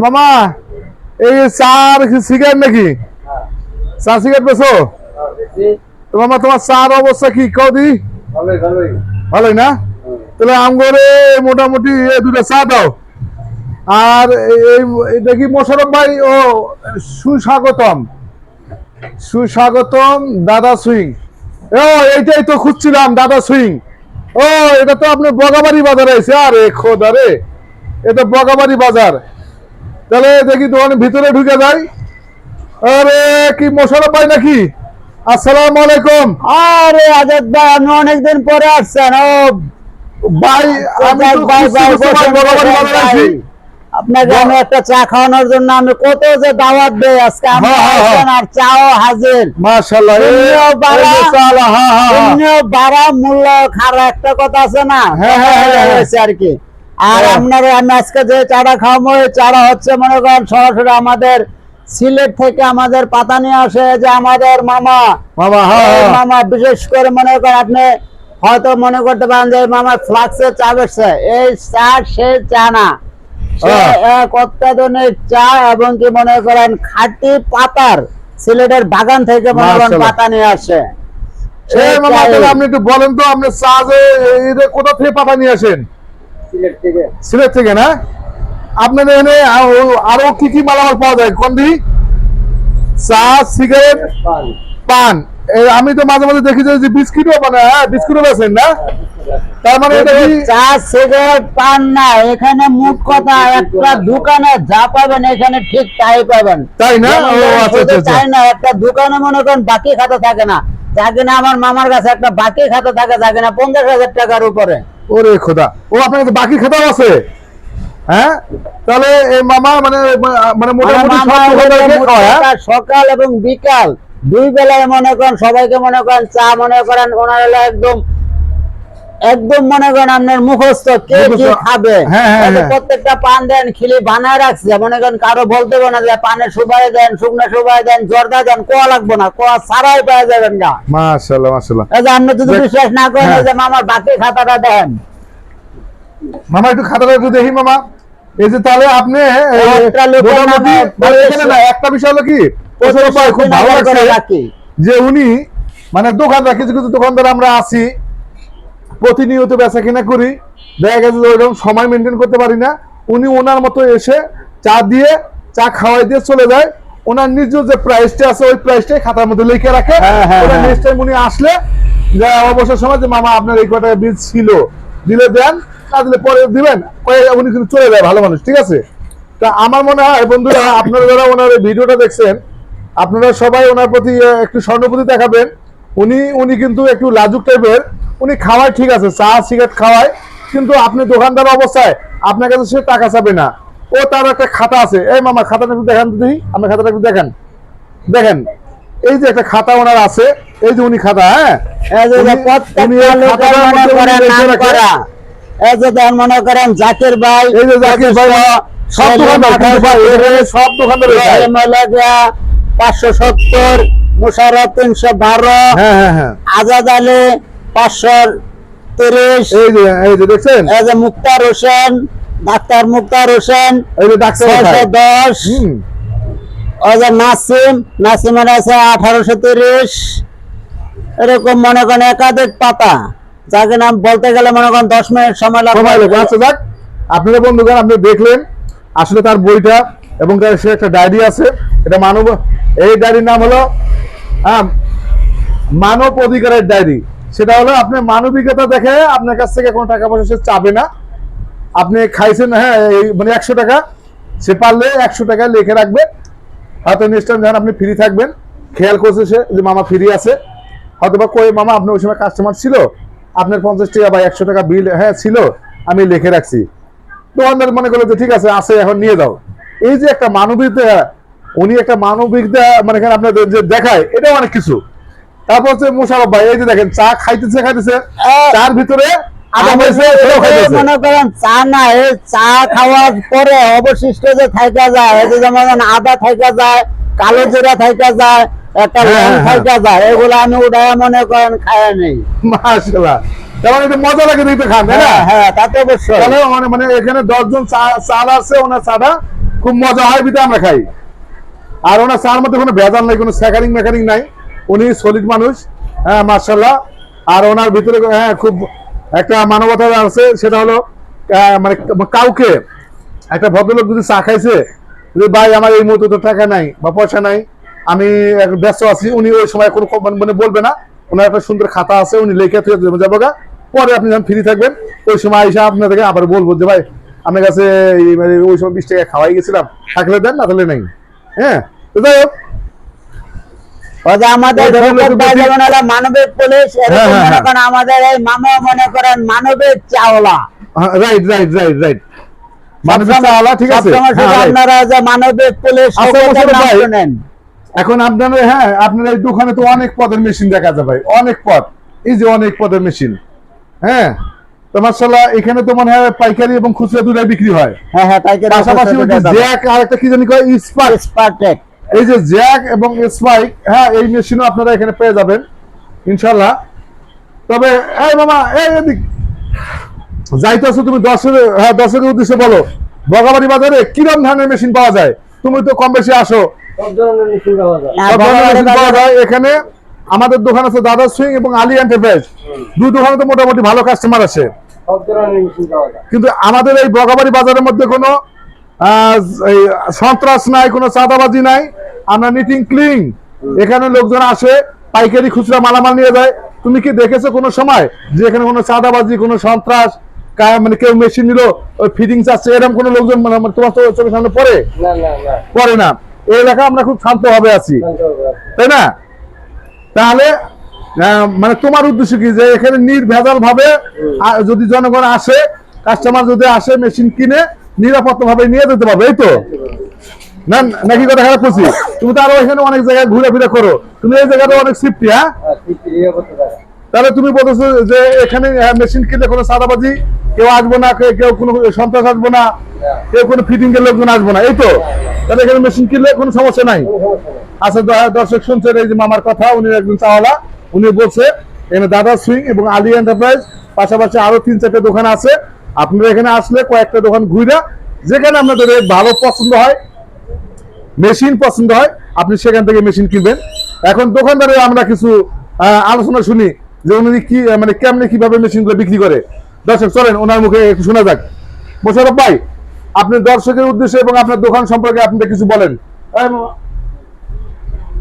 মামা এই চার সিগারেট নাকি? চা সিগারেট বেছো? তো মামা তোমার চার অবস্থা কি কদি? ভালোই না? তাহলে আমগরে মোটামুটি দুটা চা দাও। আর এটা কি মোশারফ ভাই? ও সুস্বাগতম, সুস্বাগতম দাদা সুইং। ও এইটাই তো খুঁজছিলাম, দাদা সুইং। ও এটা তো আপনার বগাবাড়ি বাজার আছে। আরে খোদা রে, এটা বগাবাড়ি বাজার। তাহলে দেখি দোকানের ভিতরে ঢুকে যাই। আরে কি মোশারফ ভাই নাকি? আসসালামু আলাইকুম। আরে আজাদ ভাই, আপনি অনেকদিন পরে আসছেন। ও ভাই আমি তো বগাবাড়ি বাজার আছি। আপনাকে আমি একটা চা খাওয়ানোর জন্য আমি কত যে দাওয়াত দেই, আজকে আপনি আসছেন আর চাও হাজির। মাশাআল্লাহ। বাড়া মূল্য খারাপ একটা কথা আছে না, আর কি। আর আপনার আমি আজকে যে চাটা খাওয়াবো, এই চাটা হচ্ছে মনে করেন সরাসরি আমাদের সিলেট থেকে আমাদের পাতা নিয়ে আসে, যে আমাদের মামা মামা বিশেষ করে মনে করেন আপনি হয়তো মনে করতে পারেন যে মামা ফ্লাক্সে চা বেচছে। এই চা সে চা না, অত্যাধুনিক চা, এবং কি মনে করেন খাঁটি পাতার সিলেটের বাগান থেকে মনে করেন পাতা নিয়ে আসে। আপনি একটু বলেন তো, আপনি চা যে কোথা থেকে পাতা নিয়ে আসেন? সিলেট থেকে না? আপনাদের এখানে আরো কি কি মালামাল পাওয়া যায়? কোন দিক? চা, সিগারেট, পান। আমি তো মাঝে মাঝে দেখি যে বিস্কিটও বানায়। হ্যাঁ, বিস্কিটও বেচেন না? তার মানে এটা কি চা, সিগারেট, পান না, এখানে মুখ কথা একটা দোকানে যা পাবেন এখানে ঠিক তাই পাবেন, তাই না? তাই না? একটা দোকানে মনে করেন বাকি খাতা থাকে না, যা কিনা আমার মামার কাছে একটা বাকি খাতা থাকে, যা কিনা 50,000 টাকার উপরে। ওরে খোদা, ও আপনার কাছে বাকি খাতাও আছে? হ্যাঁ, তাহলে এই মামা মানে মানে মোটামুটি সকাল এবং বিকাল দুই বেলায় মনে করেন সবাইকে মনে করেন চা মনে করেন ওনার হলো একদম একদম মনে করেন আপনার মুখস্থ কে কি খাবে। প্রত্যেকটা পান দেন খিলি বানায় রাখছে, মনে করেন কারো বলতে না যে পানের সুপারি দেন, শুকনো সুপারি দেন, জর্দা দেন, কোয়া লাগবো না, কোয়া ছাড়াই পাওয়া যাবেন না। মাশাআল্লাহ মাশাআল্লাহ। এই যে আপনি যদি বিশ্বাস না করেন, এই যে মামার বাকি খাতাটা দেন। মামা একটু খাতাটা একটু দেখি মামা। এই যে তাহলে আপনি একটা বিষয় হলো কি, খুব ভালো লাগছে যে উনি মানে দোকানদার, কিছু কিছু দোকানদার আমরা আছি প্রতিনিয়ত বেচা কিনা করি, দেখা গেছে যে ওইরকম সময় মেনটেন করতে পারি না। উনি ওনার মতো এসে চা দিয়ে, চা খাওয়াই দিয়ে চলে যায়। ওনার নিজ যে প্রাইসটা আছে ওই প্রাইসটাই খাতার মধ্যে লিখে রাখে। নেক্সট টাইম উনি আসলে অবসর সময় যে মামা আপনার এই কটা বীজ ছিল, দিলে দেন, না দিলে পরে দিবেন, উনি কিন্তু চলে যায়। ভালো মানুষ, ঠিক আছে। তা আমার মনে হয় বন্ধুরা, আপনারা যারা ওনার ভিডিওটা দেখছেন, আপনারা সবাই ওনার প্রতি একটু সহানুভূতি দেখাবেন। উনি কিন্তু একটু লাজুক টাইপের। উনি খাওয়ায় ঠিক আছে, চা সিগারেট খাওয়ায়, কিন্তু আপনি দোকানদার অবস্থায় আপনার কাছে সে টাকা চাবে না। ও তার একটা খাতা আছে। এই মামা খাতাটা একটু দেখান তো দেখি, আপনার খাতাটা একটু দেখেন। দেখেন এই যে একটা খাতা ওনার আছে, এই যে উনি খাতা, হ্যাঁ মনে করেন জাকির ভাই, এই যে জাকির ভাই সব দোকানদার 570, মুশারফ 312, আজাদ আলী 530, এই যে দেখছেন, এই যে মুক্তার হোসেন, ডাক্তার মুক্তার হোসেন, এই যে ডাক্তার 610, ওই যে নাসিমের আছে 1830। এরকম মনে করেন একাধিক পাতা, যাকে নাম বলতে গেলে মনে করেন 10 মিনিট সময় লাগবে। আচ্ছা যাক, আপনারা বন্ধুগণ আপনি দেখলেন আসলে তার বইটা, এবং তার সে একটা ডায়েরি আছে। এটা মানব, এই ডায়েরির নাম হলো মানব অধিকারের ডায়েরি। সেটা হলো আপনি মানবিকতা দেখে আপনার কাছ থেকে কোনো টাকা পয়সা সে চাবে না। আপনি খাইছেন, হ্যাঁ, মানে 100 টাকা, সে পারলে 100 টাকা লিখে রাখবে। হয়তো নেক্সট টাইম যখন আপনি ফ্রি থাকবেন, খেয়াল করছে সে যে মামা ফ্রি আছে, হয়তো বা কই মামা আপনি ওই সময় কাস্টমার ছিল, আপনার 50 টাকা বা 100 টাকা বিল হ্যাঁ ছিল, আমি লিখে রাখছি। দোকানদার মনে করলো যে ঠিক আছে, এখন নিয়ে যাও। এই যে একটা মানবিকতা, উনি একটা মানবিকতা মানে এখানে আপনাদের যে দেখায়, এটা অনেক কিছু। তারপর হচ্ছে মোশারফ ভাই, এই যে দেখেন চা খাইতেছে, চার ভিতরে মনে করেন চা না, এই চা খাওয়ার পরে অবশিষ্ট যে থাইকা যায়, এই যে যেমন আদা থাইকা যায়, কালো জিরা থাইকা যায়, একটা লং থাইকা যায়, এগুলো আমি উঠায় মনে করেন খায়া নেই। মাশাআল্লাহ, তেমন এটা মজা লাগে দিতে খান, তাই না? হ্যাঁ, তা তো অবশ্যই। মানে এখানে 10 জন চাল আছে, ওনার চাটা খুব মজা হয় বিধে আমরা খাই। আর ওনার চার মধ্যে কোনো ভেজাল নাই, কোনো স্যাকারিং মেকানিং নাই, উনি সলিড মানুষ, হ্যাঁ মার্শাল্লাহ। আর ওনার ভিতরে হ্যাঁ খুব একটা মানবতা আছে, সেটা হলো মানে কাউকে একটা ভদ্রলোক যদি চা খাইছে, যে ভাই আমার এই মুহূর্তে তো টাকা নাই বা পয়সা নাই, আমি ব্যস্ত আছি, উনি ওই সময় কোনো মানে বলবে না। ওনার একটা সুন্দর খাতা আছে, উনি লিখে যাবো গা, পরে আপনি যখন ফ্রি থাকবেন ওই সময় আইসা আপনাদেরকে আবার বলবো যে ভাই আমার কাছে ওই সময় 20 টাকা খাওয়াই গেছিলাম, থাকলে দেন, না থাকলে নেই। হ্যাঁ, তো যাই হোক, আমাদের মানবিক পুলিশ, আমাদের এই মামা মনে করেন মানবিক Chawla. Right right right right, মানবিক চাওলা, ঠিক আছে। আপনারা যে মানবিক পুলিশ শুনেন। এখন আপনারা, হ্যাঁ আপনার এই দোকানে তো অনেক পদের মেশিন দেখা যায় ভাই, অনেক পদ, এই যে অনেক পদের মেশিন। হ্যাঁ, তো মাশাআল্লাহ এখানে তো মনে হয় পাইকারি এবং খুচরা দুটোই বিক্রি হয়। হ্যাঁ হ্যাঁ, পাইকারি, পাশাপাশি ওই যে জ্যাক আর একটা কি জানি কয় স্পার্টেক, এই যে জ্যাক এবং স্পাইক, হ্যাঁ এই মেশিনও আপনারা এখানে পেয়ে যাবেন ইনশাআল্লাহ। তবে এই মামা, এই এদিক যাইতেছো তুমি, দর্শকের উদ্দেশ্যে বলো বগাবাড়ি বাজারে কিরকম ধরনের মেশিন পাওয়া যায়? তুমি তো কম বেশি আসো, সব ধরনের মেশিন পাওয়া যায় এখানে। আমাদের দোকান আছে দাদা সুইং এবং আলী এন্টারপ্রাইজ, দুই দোকানে তো মোটামুটি ভালো কাস্টমার আছে। কিন্তু আমাদের এই বগাবাড়ি বাজারের মধ্যে কোনো সন্ত্রাস নাই, কোনো চাঁদাবাজি নাই, আমরা নিটিং ক্লিন। এখানে লোকজন আসে পাইকারি খুচরা মালামাল নিয়ে যায়। তুমি কি দেখেছো কোনো সময় যে এখানে কোনো চাঁদাবাজি, কোনো সন্ত্রাস, মানে কেউ মেশিন নিল ওই ফিটিংস আছে, এরকম কোনো লোকজন মানে তোমার চোখের সামনে পড়ে না? এই এলাকা আমরা খুব শান্ত ভাবে আছি, তাই না? তাহলে মানে তোমার উদ্দেশ্য কি, যে এখানে নির্ভেজাল ভাবে যদি জনগণ আসে, কাস্টমার যদি আসে মেশিন কিনে নিরাপদ ভাবে নিয়ে যেতে পারবে, এই তো না? নাকি কথা খারাপ করছি? তুমি তো আরো এখানে অনেক জায়গায় ঘুরে ফিরে করো, তুমি এই জায়গাটা অনেক সেফটি। হ্যাঁ, তাহলে তুমি বলতেছো যে এখানে মেশিন কিনলে কোনো চাঁদাবাজি কেউ আসবো না, কেউ কোনো সন্ত্রাস আসবো না, কেউ কোনো ফিটিং এর লোকজন আসবো না, এই তো? তাহলে এখানে মেশিন কিনলে কোনো সমস্যা নাই। আচ্ছা দর্শক শুনছেন এই যে মামার কথা, উনি একজন চাওয়ালা, উনি বলছে এখানে দাদা সুইং এবং আলী এন্টারপ্রাইজ, পাশাপাশি আরো 3-4টা দোকান আছে। আপনারা এখানে আসলে কয়েকটা দোকান ঘুরে, যেখানে আপনাদের ভালো পছন্দ হয়, মেশিন পছন্দ হয়, আপনি সেখান থেকে মেশিন কিনবেন। এখন দোকানদারে আমরা কিছু আলোচনা শুনি যে উনি কি মানে কেমনে কিভাবে মেশিনগুলো বিক্রি করে। দর্শক চলেন ওনার মুখে একটু শোনা যাক। মোশাররফ ভাই, আপনি দর্শকের উদ্দেশ্যে এবং আপনার দোকান সম্পর্কে আপনি কিছু বলেন।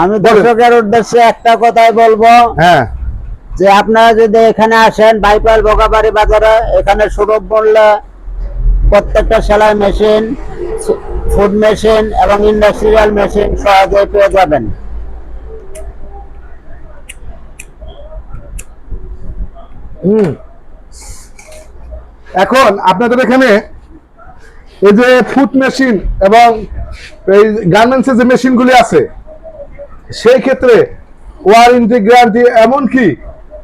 আমি দর্শকের উদ্দেশ্যে একটা কথাই বলবো, হ্যাঁ, যে আপনারা যদি এখানে আসেন বাইপাল বগাবাড়ি বাজারে, এখানে সুলভ মূল্যে প্রত্যেকটা সেলাই মেশিন, ফুড মেশিন এবং ইন্ডাস্ট্রিয়াল মেশিন সহজেই পেয়ে যাবেন। এখন আপনাদের এখানে এই যে ফুড মেশিন এবং এই গার্মেন্টসের যে মেশিনগুলি আছে, সেই ক্ষেত্রে ওয়ারেন্টি গ্যারান্টি, এমনকি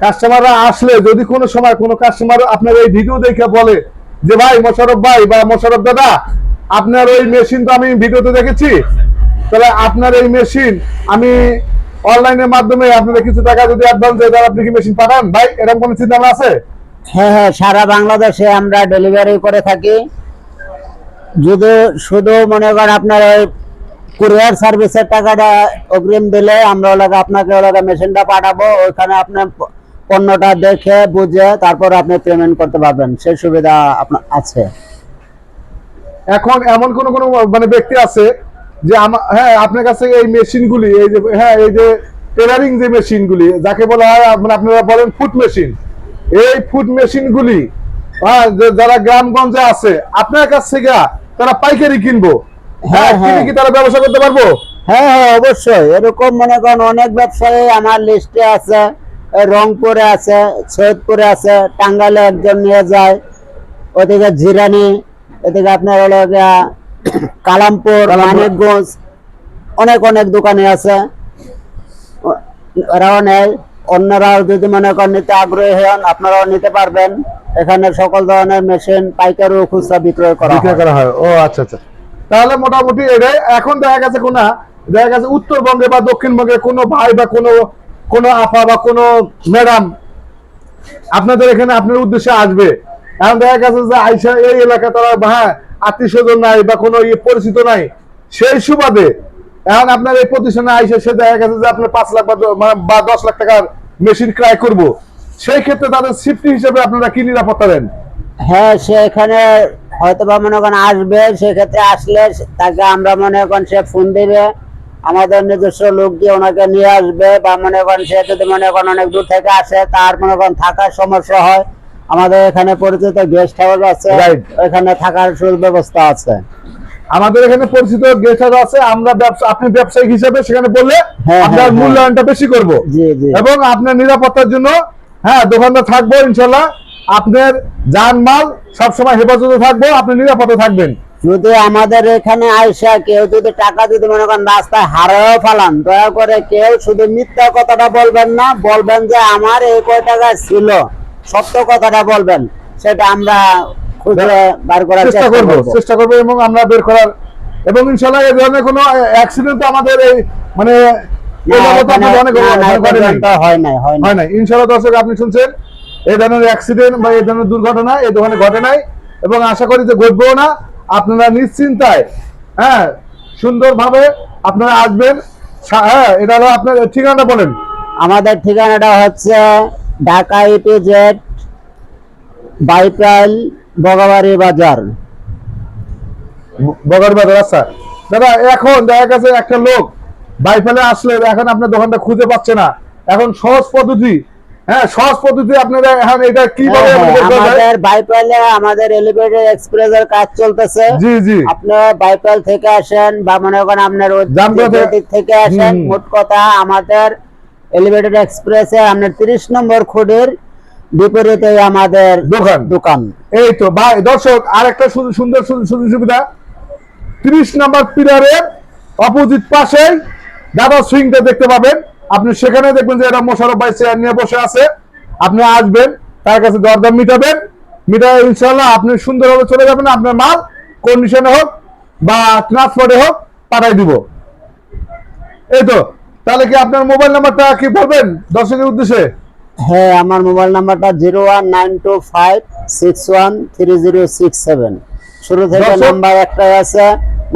কাস্টমাররা আসলে যদি কোনো সময় কোনো কাস্টমার আপনার এই ভিডিও দেখে বলে যে ভাই মোশাররফ ভাই বা মোশাররফ দাদা, আপনার ওই মেশিন তো আমি ভিডিওতে দেখেছি, তাহলে আপনার এই মেশিন আমি অনলাইনের মাধ্যমে আপনাদের কিছু টাকা যদি অ্যাডভান্স দেয়, তাহলে আপনি কি মেশিন পাঠান ভাই? এরকম কোনো চিন্তা ভাবনা আছে? হ্যাঁ হ্যাঁ, সারা বাংলাদেশে আমরা ডেলিভারি করে থাকি। যদি শুধু মনে করেন আপনার ওই কুরিয়ার সার্ভিসের টাকাটা অগ্রিম দিলে আমরা আপনাকে মেশিনটা পাঠাবো, ওইখানে আপনার পণ্যটা দেখে বুঝে তারপর আপনি পেমেন্ট করতে পারবেন, সেই সুবিধা আপনার আছে। এখন এমন কোন মানে ব্যক্তি আছে যে হ্যাঁ আপনার কাছে এই মেশিনগুলি, এই যে হ্যাঁ এই যে টেলারিং যে মেশিনগুলি যাকে বলা হয়, মানে আপনারা বলেন ফুড মেশিন, এই ফুড মেশিনগুলি যারা গ্রামগঞ্জে আছে আপনার কাছ থেকে তারা পাইকারি কিনবো, হ্যাঁ কি তারা ব্যবসা করতে পারবো? হ্যাঁ হ্যাঁ, অবশ্যই। এরকম মনে করেন অনেক ব্যবসায়ী আমার লিস্টে আছে, রংপুরে আছে, সৈয়দপুরে আছে, টাঙ্গাইলে একজন নিয়ে যায়, ওদিকে জিরানি, এদিকে আপনার হলো কালামপুর, মানিকগঞ্জ, অনেক অনেক দোকানে আছে, ওরাও নেয়। অন্যরাও যদি মনে করেন নিতে আগ্রহী হন, আপনারাও নিতে পারবেন। এখানে সকল ধরনের মেশিন পাইকারি ও খুচরা বিক্রয় করা হয়। ও আচ্ছা আচ্ছা, তাহলে মোটামুটি এটাই। এখন দেখা গেছে উত্তরবঙ্গে বা দক্ষিণবঙ্গে কোনো ভাই বা কোনো আপা বা কোনো ম্যাডাম আপনাদের এখানে আপনার উদ্দেশ্যে আসবে, এখন দেখা গেছে যে আইসা এই এলাকা তারা হ্যাঁ আত্মীয় স্বজন নাই বা কোনো পরিচিত নাই, সেই সুবাদে এখন আপনার এই প্রতিষ্ঠানে আইসে সে দেখা গেছে যে আপনার 5 লাখ বা 10 লাখ টাকার মেশিন ক্রয় করব, সেই ক্ষেত্রে তাদের সেফটি হিসেবে আপনারা কি নিরাপত্তা দেন? হ্যাঁ, সে এখানে হয়তো বা মনে করেন আসবে, সেক্ষেত্রে আসলে তাকে আমরা মনে করেন সে ফোন দিবে, আমাদের নিজস্ব লোক দিয়ে ওনাকে নিয়ে আসবে, বা মনে করেন সে যদি মনে করেন অনেক দূর থেকে আসে, তার মনে করেন থাকার সমস্যা হয়, আমাদের এখানে পরিচিত গেস্ট হাউস আছে, এখানে থাকার সুব্যবস্থা আছে। আমাদের এখানে পরিচিত গেস্ট হাউস আছে, আমরা আপনি ব্যবসায়িক হিসেবে সেখানে বললে আমরা মূল্যায়নটা বেশি করব, এবং আপনার নিরাপত্তার জন্য হ্যাঁ দোকানদার থাকবো ইনশাল্লাহ, আপনার জানমাল সবসময় হেফাজতে থাকবো, আপনি নিরাপদে থাকবেন। যদি আমাদের এখানে আইসা কেউ যদি টাকা যদি মনে করেন রাস্তায় হারাও ফেলান, দয়া করে কেউ শুধু মিথ্যা কথাটা বলবেন না, বলবেন যে আমার এই কয় টাকা ছিল, সত্য কথাটা বলবেন, সেটা আমরা খুঁজে বার করার চেষ্টা করবো এবং আমরা বের করার, এবং ইনশাল্লাহ এই ধরনের কোনো অ্যাক্সিডেন্ট আমাদের এই মানে হয় নাই। ইনশাল্লাহ দর্শক আপনি শুনছেন, এই ধরনের অ্যাক্সিডেন্ট বা এই ধরনের দুর্ঘটনা এই দোকানে ঘটে নাই, এবং আশা করি যে ঘটবেও না। আপনারা নিশ্চিন্তায় হ্যাঁ সুন্দরভাবে আপনারা আসবেন। হ্যাঁ, এটা হলো আপনার ঠিকানাটা বলেন। আমাদের ঠিকানাটা হচ্ছে ঢাকা ইপিজেড বাইপাইল বগাবাড়ি বাজার। আচ্ছা দাদা, এখন দেখা গেছে একটা লোক বাইপাইলে আসলে এখন আপনার দোকানটা খুঁজে পাচ্ছে না, এখন সহজ পদ্ধতি, হ্যাঁ সহজ পদ্ধতি আপনারা এখন এটা কিভাবে আমাদের বাইপাইলে আমাদের এলিভেটেড এক্সপ্রেসের কাজ চলতেছে। জি জি, আপনি বাইপাইল থেকে আসেন বা মনে করেন আপনার দিক থেকে আসেন, মোট কথা আমাদের এলিভেটেড এক্সপ্রেসে আপনার 30 নম্বর খুঁটির বিপরীতে আমাদের দোকান। এই তো ভাই দর্শক, আর একটা সুন্দর সুযোগ সুবিধা, 30 নম্বর পিলারের অপোজিট পাশে দাদা সুইংটা দেখতে পাবেন। আপনি সেখানে দেখবেন যে এটা মোশাররফ ভাই চেয়ার নিয়ে বসে আছে, আপনি আসবেন, তার কাছে দরদাম মিটাবেন, মিটায় ইনশাআল্লাহ আপনি সুন্দরভাবে চলে যাবেন, আপনার মাল কন্ডিশনে হোক বা ট্রান্সপোর্টে হোক পাঠাই দিব। এই তো, তাহলে কি আপনার মোবাইল নাম্বারটা কি বলবেন দর্শকের উদ্দেশ্যে? হ্যাঁ, আমার মোবাইল নাম্বারটা 01925613067। শুরু থেকে নাম্বার একটাই আছে,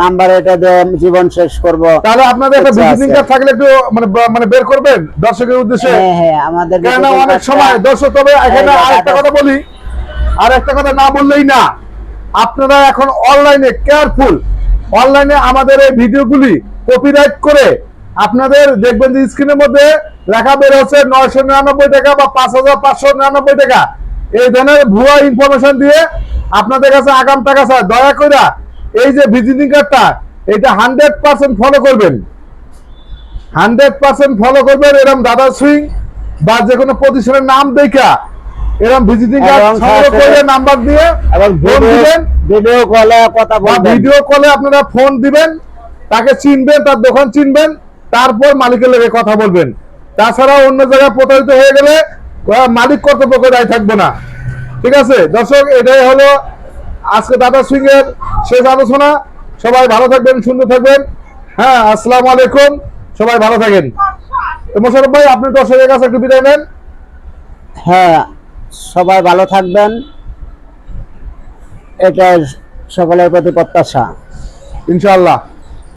নাম্বার এটা দিয়ে জীবন শেষ করব। তাহলে আপনাদের একটা ভিজিটিং কার্ড থাকলে একটু মানে বের করবেন দর্শকের উদ্দেশ্যে। হ্যাঁ, আমাদের কেন অনেক সময় দর্শক, তবে এখানে আরেকটা কথা বলি, আর একটা কথা না বললেই না, আপনারা এখন অনলাইনে কেয়ারফুল, অনলাইনে আমাদের এই ভিডিওগুলি কপিরাইট করে আপনাদের দেখবেন যে স্ক্রিনের মধ্যে লেখা বের হচ্ছে 999 টাকা বা 5599 টাকা, এই ধরনের ভুয়া ইনফরমেশন দিয়ে আপনাদের কাছে আগাম টাকা চায়। দয়া করে এই যে ভিজিটিং কার্ডটা, এটা 100% ফলো করবেন, 100% ফলো করবেন। এরকম দাদা সুইং বা যে কোনো প্রতিষ্ঠানের নাম দেখা এরকম ভিজিটিং কার্ড সংগ্রহ করে নাম্বার দিয়ে এবং ফোন দিবেন, ভিডিও কলে কথা বলবেন, ভিডিও কলে আপনারা ফোন দিবেন, তাকে চিনবেন, তার দোকান চিনবেন, তারপর মালিকের লগে কথা বলবেন। তাছাড়া অন্য জায়গায় প্রতারিত হয়ে গেলে মালিক কর্তৃপক্ষ দায়ী থাকবে না। ঠিক আছে দর্শক, এটাই হলো আজকে দাদা সুইং এর শেষ আলোচনা। সবাই ভালো থাকবেন, সুন্দর থাকবেন। হ্যাঁ, আসসালামু আলাইকুম, সবাই ভালো থাকেন। মোশাররফ ভাই, আপনি দর্শকের কাছে একটু বিদায় নেন। হ্যাঁ, সবাই ভালো থাকবেন, এটা সকলের প্রতি প্রত্যাশা ইনশাআল্লাহ।